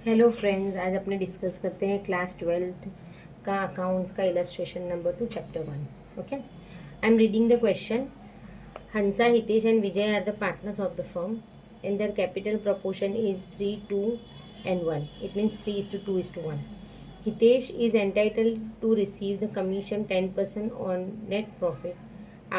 Hello friends, आज अपने discuss करते हैं क्लास 12th का अकाउंट्स का illustration number 2 chapter 1. Okay, I am reading the question. Hansa, Hitesh and Vijay are the partners of the firm and their capital proportion is 3:2 and 1. It means 3:2:1. Hitesh is entitled to receive the commission 10% on net profit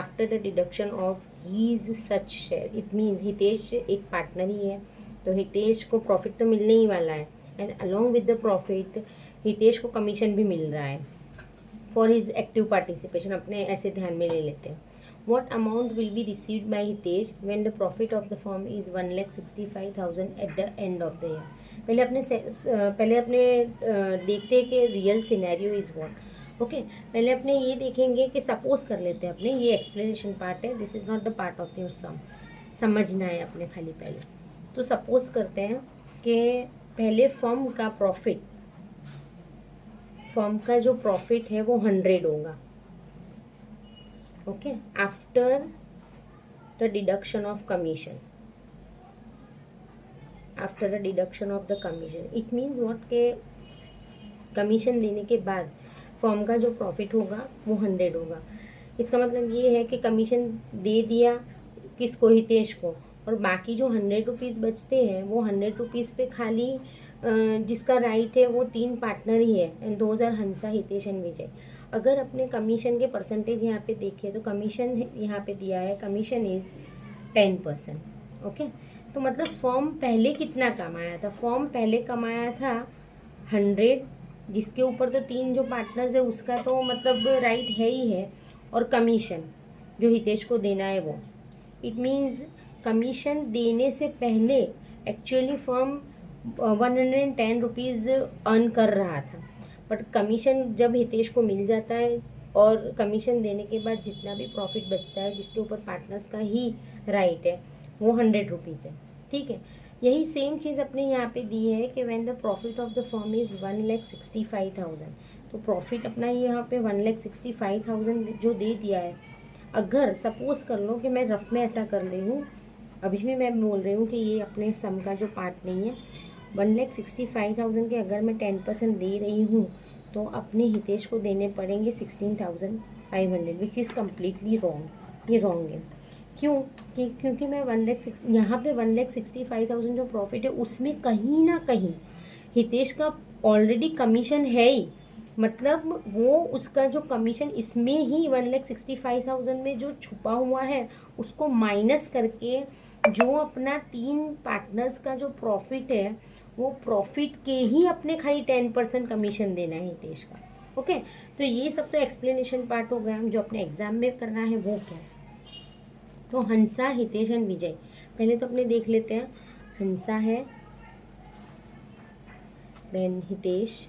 after the deduction of his such share. It means Hitesh एक partner ही है, तो हितेश को profit तो मिलने ही वाला है and along with the profit Hitesh को कमीशन भी मिल रहा है फॉर हिज एक्टिव पार्टिसिपेशन. अपने ऐसे ध्यान में ले लेते हैं. What amount will be received by Hitesh when the profit of the firm is 1,65,000 at the end of the year. पहले अपने देखते हैं कि real scenario is what. Okay, पहले अपने ये देखेंगे कि सपोज कर लेते हैं अपने, ये एक्सप्लेनेशन पार्ट है, this is not the part of your sum. समझना है अपने खाली पहले. तो सपोज करते हैं कि पहले फर्म का जो प्रॉफिट है वो 100 होगा. Okay, after the deduction of commission. It means what के कमीशन देने के बाद फर्म का जो प्रॉफिट होगा वो 100 होगा. इसका मतलब ये है कि कमीशन दे दिया किसको, हितेश को, और बाकी जो 100 रुपीज़ बचते हैं वो 100 रुपीज़ पे खाली जिसका राइट है वो 3 पार्टनर ही है and those are Hansa, Hitesh and Vijay. अगर अपने कमीशन के परसेंटेज यहाँ पे देखें तो कमीशन यहाँ पे दिया है, कमीशन इज़ 10%. ओके, तो मतलब फॉर्म पहले कितना कमाया था? फॉर्म पहले कमाया था 100, जिसके ऊपर तो 3 जो पार्टनर्स है उसका तो मतलब राइट है ही है, और कमीशन जो हितेश को देना है वो. इट मीन्स कमीशन देने से पहले एक्चुअली फर्म 110 रुपीज़ अर्न कर रहा था, बट कमीशन जब हितेश को मिल जाता है और कमीशन देने के बाद जितना भी प्रॉफिट बचता है जिसके ऊपर पार्टनर्स का ही राइट है वो 100 रुपीज़ है. ठीक है, यही सेम चीज़ अपने यहाँ पे दी है कि when the profit of the firm is 1,65,000. तो प्रॉफिट अपना यहाँ पे 1,65,000 जो दे दिया है. अगर सपोज कर लो कि मैं रफ में ऐसा कर रही हूँ, अभी भी मैं बोल रही हूँ कि ये अपने सम का जो पार्ट नहीं है. 1,65,000 के अगर मैं 10% दे रही हूँ तो अपने हितेश को देने पड़ेंगे 16,500, विच इज़ कम्प्लीटली रॉन्ग. ये रॉन्ग है. क्यों? क्योंकि मैं 1,60,000 यहाँ पे 1,65,000 जो प्रॉफिट है उसमें कहीं ना कहीं हितेश का ऑलरेडी कमीशन है ही. मतलब वो उसका जो कमीशन इसमें ही 1,65,000 में जो छुपा हुआ है उसको माइनस करके जो अपना 3 पार्टनर्स का जो प्रॉफिट है वो प्रॉफिट के ही अपने खाली 10% कमीशन देना है हितेश का. ओके, तो ये सब तो एक्सप्लेनेशन पार्ट हो गया. जो अपने एग्जाम में करना है वो क्या है. तो हंसा, हितेश एंड विजय पहले तो अपने देख लेते हैं. हंसा है, then Hitesh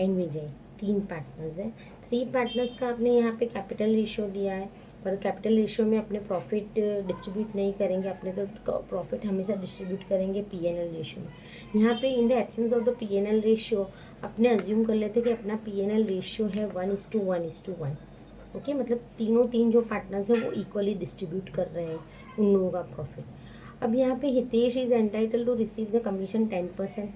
and Vijay, 3 partners हैं. 3 पार्टनर्स का आपने यहाँ पे कैपिटल रेशियो दिया है, पर कैपिटल रेशियो में अपने प्रॉफिट डिस्ट्रीब्यूट नहीं करेंगे. अपने तो प्रॉफिट हमेशा डिस्ट्रीब्यूट करेंगे पीएनएल रेशियो में. यहाँ पे in the absence of the PNL ratio अपने अज्यूम कर लेते कि अपना पीएनएल रेशियो है 1:1:1. ओके, मतलब तीन जो पार्टनर्स हैं वो इक्वली डिस्ट्रीब्यूट कर रहे हैं उन लोगों का प्रॉफिट. अब यहाँ पे Hitesh is entitle to receive the commission 10%.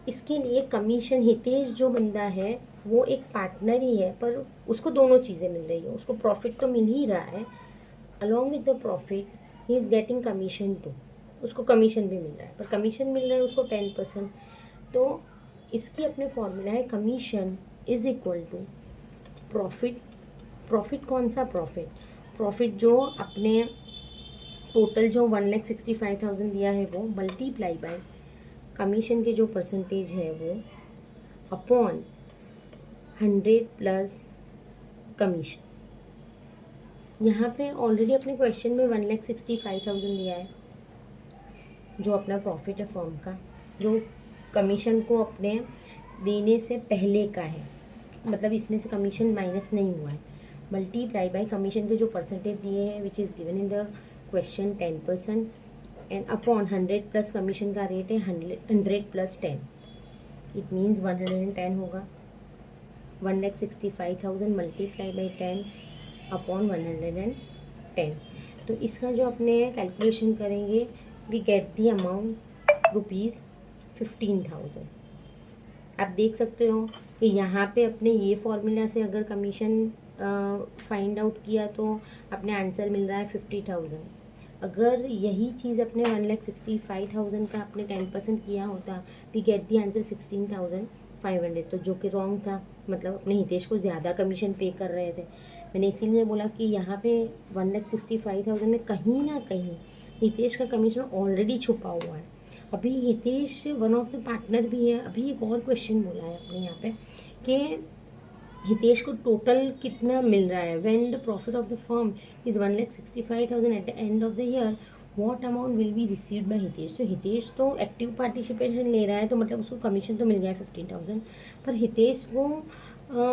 इसके लिए कमीशन, हितेश जो बंदा है वो एक पार्टनर ही है पर उसको दोनों चीज़ें मिल रही है. उसको प्रॉफिट तो मिल ही रहा है, along with the profit he is getting commission too. उसको कमीशन भी मिल रहा है, पर कमीशन मिल रहा है उसको 10%. तो इसकी अपने फॉर्मूला है commission is equal to profit. Profit कौन सा प्रॉफिट? प्रॉफिट जो अपने टोटल जो 1,65,000 दिया है वो मल्टीप्लाई बाय कमीशन के जो परसेंटेज है वो अपॉन 100 प्लस कमीशन. यहाँ पे ऑलरेडी अपने क्वेश्चन में 1,65,000 दिया है जो अपना प्रॉफिट है फर्म का, जो कमीशन को अपने देने से पहले का है, मतलब इसमें से कमीशन माइनस नहीं हुआ है. मल्टीप्लाई बाय कमीशन के जो परसेंटेज दिए हैं which is given in the question 10% and upon 100 plus commission का रेट है 100 प्लस 10. इट मीन्स 110 होगा. 1,65,000 मल्टीप्लाई बाई 10 अपॉन 110. तो इसका जो अपने कैलकुलेशन करेंगे we get the amount rupees 15,000। आप देख सकते हो कि यहाँ पे अपने ये फॉर्मूला से अगर कमीशन फाइंड आउट किया तो अपने आंसर मिल रहा है 50,000। अगर यही चीज़ अपने 1,65,000 का अपने 10% किया होता, वी गेट दी आंसर 16,500, तो जो कि रॉन्ग था। मतलब अपने हितेश को ज़्यादा कमीशन पे कर रहे थे। मैंने इसीलिए बोला कि यहाँ पे 1,65,000 में कहीं ना कहीं हितेश का कमीशन ऑलरेडी छुपा हुआ है। अभी Hitesh one of the partner भी है। अभी एक और क्वेश्चन बोला है अपने यहाँ पे कि हितेश को टोटल कितना मिल रहा है। When the profit of the firm is 1,65,000 at the end of the year, what amount will be received by Hitesh. तो हितेश तो एक्टिव पार्टिसिपेशन ले रहा है, तो मतलब उसको कमीशन तो मिल गया 15,000, पर हितेश को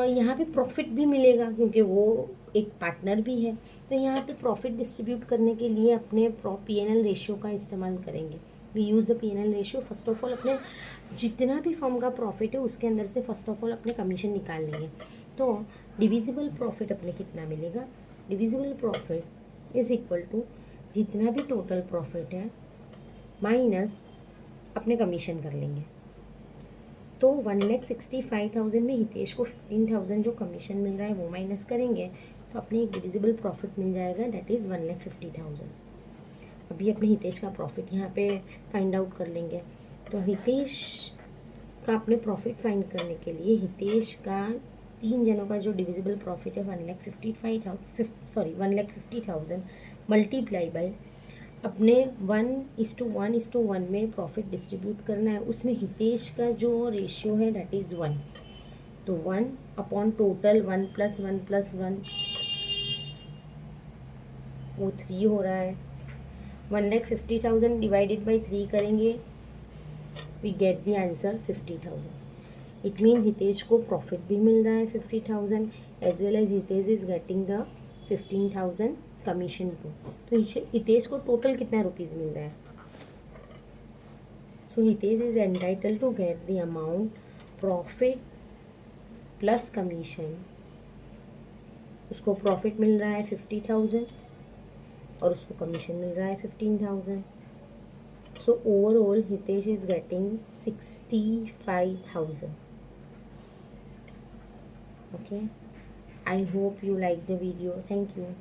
यहाँ पे प्रॉफिट भी मिलेगा क्योंकि वो एक पार्टनर भी है। तो यहाँ पे प्रॉफिट डिस्ट्रीब्यूट करने के लिए अपने P&L रेशियो का इस्तेमाल करेंगे। We use the P&L ratio. First of all अपने जितना भी फर्म का प्रॉफिट है उसके अंदर से फर्स्ट ऑफ ऑल अपने कमीशन निकाल लेंगे। तो डिविजिबल प्रॉफिट अपने कितना मिलेगा, divisible profit is equal to जितना भी टोटल प्रॉफिट है माइनस अपने कमीशन कर लेंगे। तो 1,65,000 में हितेश को 15,000 जो कमीशन मिल रहा है वो माइनस करेंगे, तो अपने एक डिविजिबल प्रॉफिट मिल जाएगा, डेट इज़ 1,50,000। अभी अपने हितेश का प्रॉफिट यहाँ पे फाइंड आउट कर लेंगे। तो हितेश का अपने प्रॉफिट फाइंड करने के लिए हितेश का 3 जनों का जो डिविजिबल प्रॉफिट है 1,50,000 मल्टीप्लाई बाई अपने 1:1:1 में प्रॉफिट डिस्ट्रीब्यूट करना है। उसमें हितेश का जो रेशियो है डेट इज़ 1, तो 1 अपॉन टोटल 1 + 1 + 1 वो 3 हो रहा है। 1,50,000 डिवाइडेड बाई 3 करेंगे, we get the answer 50,000। It means Hitesh को प्रॉफिट भी मिल रहा है 50,000 as well as Hitesh is getting the 15,000 commission too. तो हितेश को टोटल कितना रुपीज़ मिल रहा है। So Hitesh is entitle to get the amount profit plus commission. उसको प्रॉफिट मिल रहा है 50,000 और उसको कमीशन मिल रहा है 15,000। So overall Hitesh is getting 65,000. Okay, I hope you like the video. Thank you.